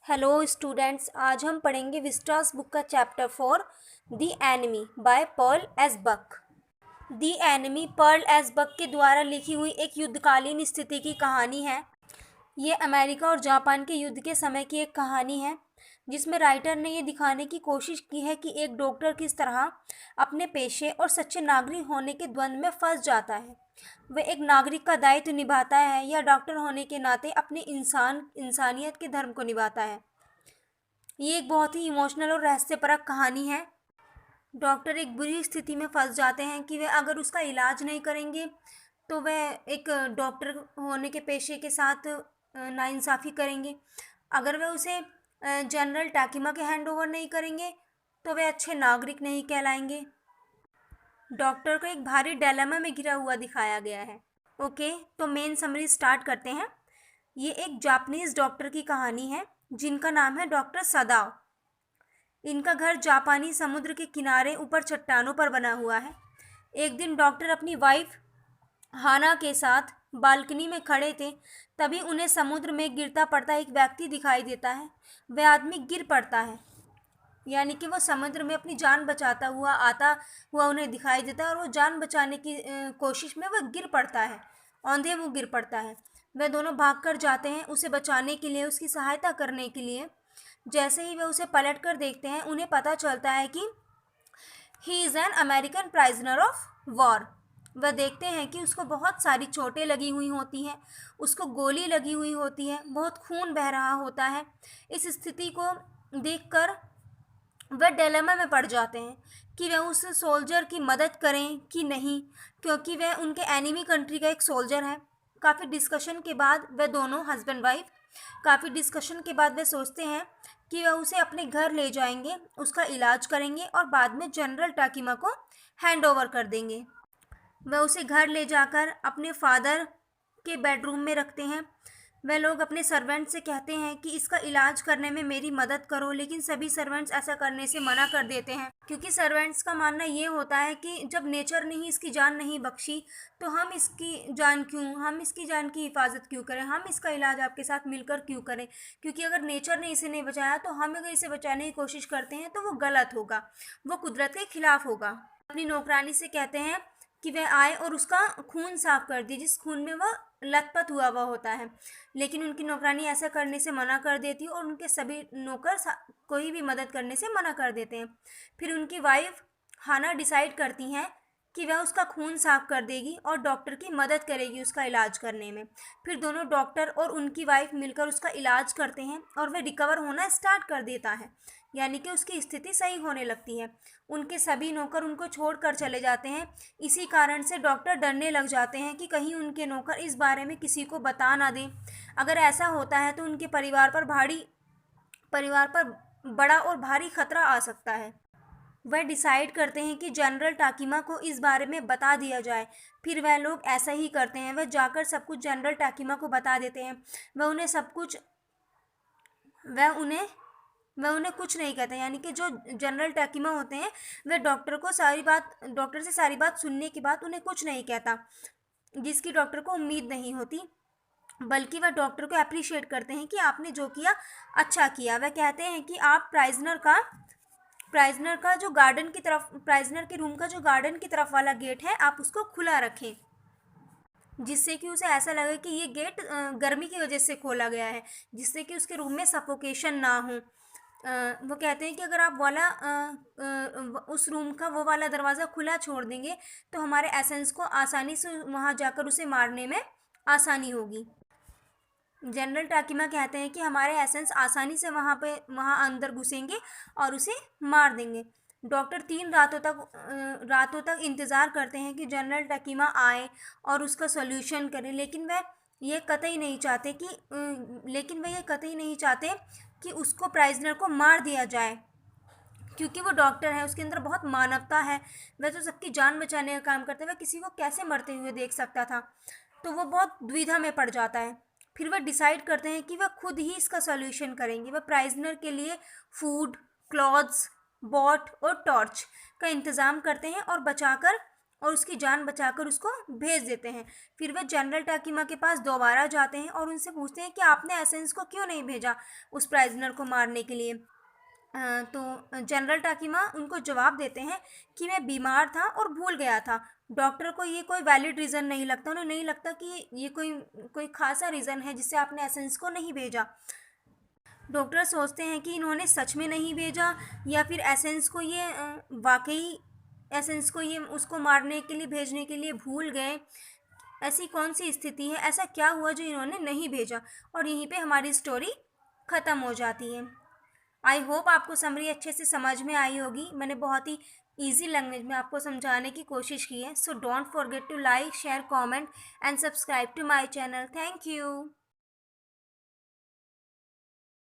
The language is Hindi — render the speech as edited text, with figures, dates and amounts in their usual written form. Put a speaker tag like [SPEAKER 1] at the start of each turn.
[SPEAKER 1] हेलो स्टूडेंट्स, आज हम पढ़ेंगे विस्टास बुक का chapter 4 the enemy by Pearl S Buck. The enemy Pearl S Buck के द्वारा लिखी हुई एक युद्धकालीन स्थिति की कहानी है। ये अमेरिका और जापान के युद्ध के समय की एक कहानी है जिसमें राइटर ने ये दिखाने की कोशिश की है कि एक डॉक्टर किस तरह अपने पेशे और सच्चे नागरिक होने के द्वंद्व में फंस जाता है। वह एक नागरिक का दायित्व निभाता है या डॉक्टर होने के नाते अपने इंसानियत के धर्म को निभाता है। ये एक बहुत ही इमोशनल और रहस्यपरक कहानी है। डॉक्टर एक बुरी स्थिति में फंस जाते हैं कि वे अगर उसका इलाज नहीं करेंगे तो वह एक डॉक्टर होने के पेशे के साथ नाइंसाफ़ी करेंगे। अगर वे उसे जनरल टाकिमा के हैंड ओवर नहीं करेंगे तो वे अच्छे नागरिक नहीं कहलाएंगे। डॉक्टर को एक भारी डायलेमा में घिरा हुआ दिखाया गया है। ओके, तो मेन समरी स्टार्ट करते हैं। ये एक जापानीज़ डॉक्टर की कहानी है जिनका नाम है डॉक्टर सदाओ। इनका घर जापानी समुद्र के किनारे ऊपर चट्टानों पर बना हुआ है। एक दिन डॉक्टर अपनी वाइफ हाना के साथ बालकनी में खड़े थे, तभी उन्हें समुद्र में गिरता पड़ता एक व्यक्ति दिखाई देता है। वह आदमी गिर पड़ता है, यानी कि वो समुद्र में अपनी जान बचाता हुआ आता हुआ उन्हें दिखाई देता है और वो जान बचाने की कोशिश में वह गिर पड़ता है, औंधे मुँह गिर पड़ता है। वे दोनों भागकर जाते हैं उसे बचाने के लिए, उसकी सहायता करने के लिए। जैसे ही वे उसे पलट कर देखते हैं, उन्हें पता चलता है कि he is an American prisoner of war. वह देखते हैं कि उसको बहुत सारी चोटें लगी हुई होती हैं, उसको गोली लगी हुई होती है, बहुत खून बह रहा होता है। इस स्थिति को देखकर वह डिलेमा में पड़ जाते हैं कि वह उस सोल्जर की मदद करें कि नहीं, क्योंकि वह उनके एनिमी कंट्री का एक सोल्जर है। काफ़ी डिस्कशन के बाद वह दोनों हस्बैंड वाइफ वे सोचते हैं कि वह उसे अपने घर ले जाएंगे, उसका इलाज करेंगे और बाद में जनरल टाकिमा को हैंड ओवर कर देंगे। वह उसे घर ले जाकर अपने फादर के बेडरूम में रखते हैं। वह लोग अपने सर्वेंट से कहते हैं कि इसका इलाज करने में मेरी मदद करो, लेकिन सभी सर्वेंट्स ऐसा करने से मना कर देते हैं, क्योंकि सर्वेंट्स का मानना ये होता है कि जब नेचर ने ही इसकी जान नहीं बख्शी तो हम इसकी जान की हिफाजत क्यों करें, हम इसका इलाज आपके साथ मिलकर क्यों करें, क्योंकि अगर नेचर ने इसे नहीं बचाया तो हम अगर इसे बचाने की कोशिश करते हैं तो वो गलत होगा, वो कुदरत के खिलाफ होगा। अपनी नौकरानी से कहते हैं कि वह आए और उसका खून साफ कर दे, जिस खून में वह लथपथ हुआ होता है। लेकिन उनकी नौकरानी ऐसा करने से मना कर देती है और उनके सभी नौकर कोई भी मदद करने से मना कर देते हैं। फिर उनकी वाइफ हाना डिसाइड करती हैं कि वह उसका खून साफ कर देगी और डॉक्टर की मदद करेगी उसका इलाज करने में। फिर दोनों डॉक्टर और उनकी वाइफ मिलकर उसका इलाज करते हैं और वह रिकवर होना स्टार्ट कर देता है, यानी कि उसकी स्थिति सही होने लगती है। उनके सभी नौकर उनको छोड़कर चले जाते हैं। इसी कारण से डॉक्टर डरने लग जाते हैं कि कहीं उनके नौकर इस बारे में किसी को बता ना दें। अगर ऐसा होता है तो उनके परिवार पर बड़ा और भारी खतरा आ सकता है। वह डिसाइड करते हैं कि जनरल टाकिमा को इस बारे में बता दिया जाए। फिर वह लोग ऐसा ही करते हैं, वह जाकर सब कुछ जनरल टाकिमा को बता देते हैं। वह उन्हें कुछ नहीं कहते, यानी कि जो जनरल टाकिमा होते हैं वह डॉक्टर से सारी बात सुनने के बाद उन्हें कुछ नहीं कहता, जिसकी डॉक्टर को उम्मीद नहीं होती, बल्कि वह डॉक्टर को अप्रिशिएट करते हैं कि आपने जो किया अच्छा किया। वह कहते हैं कि आप प्राइजनर के रूम का जो गार्डन की तरफ वाला गेट है आप उसको खुला रखें, जिससे कि उसे ऐसा लगे कि ये गेट गर्मी की वजह से खोला गया है, जिससे कि उसके रूम में सफोकेशन ना हो। वो कहते हैं कि अगर आप उस रूम का वो वाला दरवाज़ा खुला छोड़ देंगे तो हमारे एसेंस को आसानी से वहाँ जाकर उसे मारने में आसानी होगी। जनरल टाकिमा कहते हैं कि हमारे एसेंस आसानी से वहाँ अंदर घुसेंगे और उसे मार देंगे। डॉक्टर 3 रातों तक इंतज़ार करते हैं कि जनरल टाकिमा आए और उसका सॉल्यूशन करें, लेकिन वह ये कतई नहीं चाहते कि उसको प्राइजनर को मार दिया जाए, क्योंकि वो डॉक्टर है, उसके अंदर बहुत मानवता है। वह तो सबकी जान बचाने का काम करता है, वह किसी को कैसे मरते हुए देख सकता था। तो वो बहुत दुविधा में पड़ जाता है। फिर वह डिसाइड करते हैं कि वह खुद ही इसका सॉल्यूशन करेंगे। वह प्राइजनर के लिए फूड, क्लॉथ्स, बॉट और टॉर्च का इंतज़ाम करते हैं और बचाकर और उसकी जान बचाकर उसको भेज देते हैं। फिर वे जनरल टाकिमा के पास दोबारा जाते हैं और उनसे पूछते हैं कि आपने एसेंस को क्यों नहीं भेजा उस प्राइजनर को मारने के लिए। तो जनरल टाकिमा उनको जवाब देते हैं कि मैं बीमार था और भूल गया था। डॉक्टर को ये कोई वैलिड रीज़न नहीं लगता, उन्हें नहीं लगता कि ये कोई कोई खासा रीज़न है जिससे आपने एसेंस को नहीं भेजा। डॉक्टर सोचते हैं कि इन्होंने सच में नहीं भेजा या फिर एसेंस को ये वाकई एसेंस को ये उसको मारने के लिए भेजने के लिए भूल गए। ऐसी कौन सी स्थिति है, ऐसा क्या हुआ जो इन्होंने नहीं भेजा, और यहीं पे हमारी स्टोरी ख़त्म हो जाती है। आई होप आपको समरी अच्छे से समझ में आई होगी। मैंने बहुत ही ईजी लैंग्वेज में आपको समझाने की कोशिश की है। So don't forget to like, share, comment and subscribe to my channel. Thank you.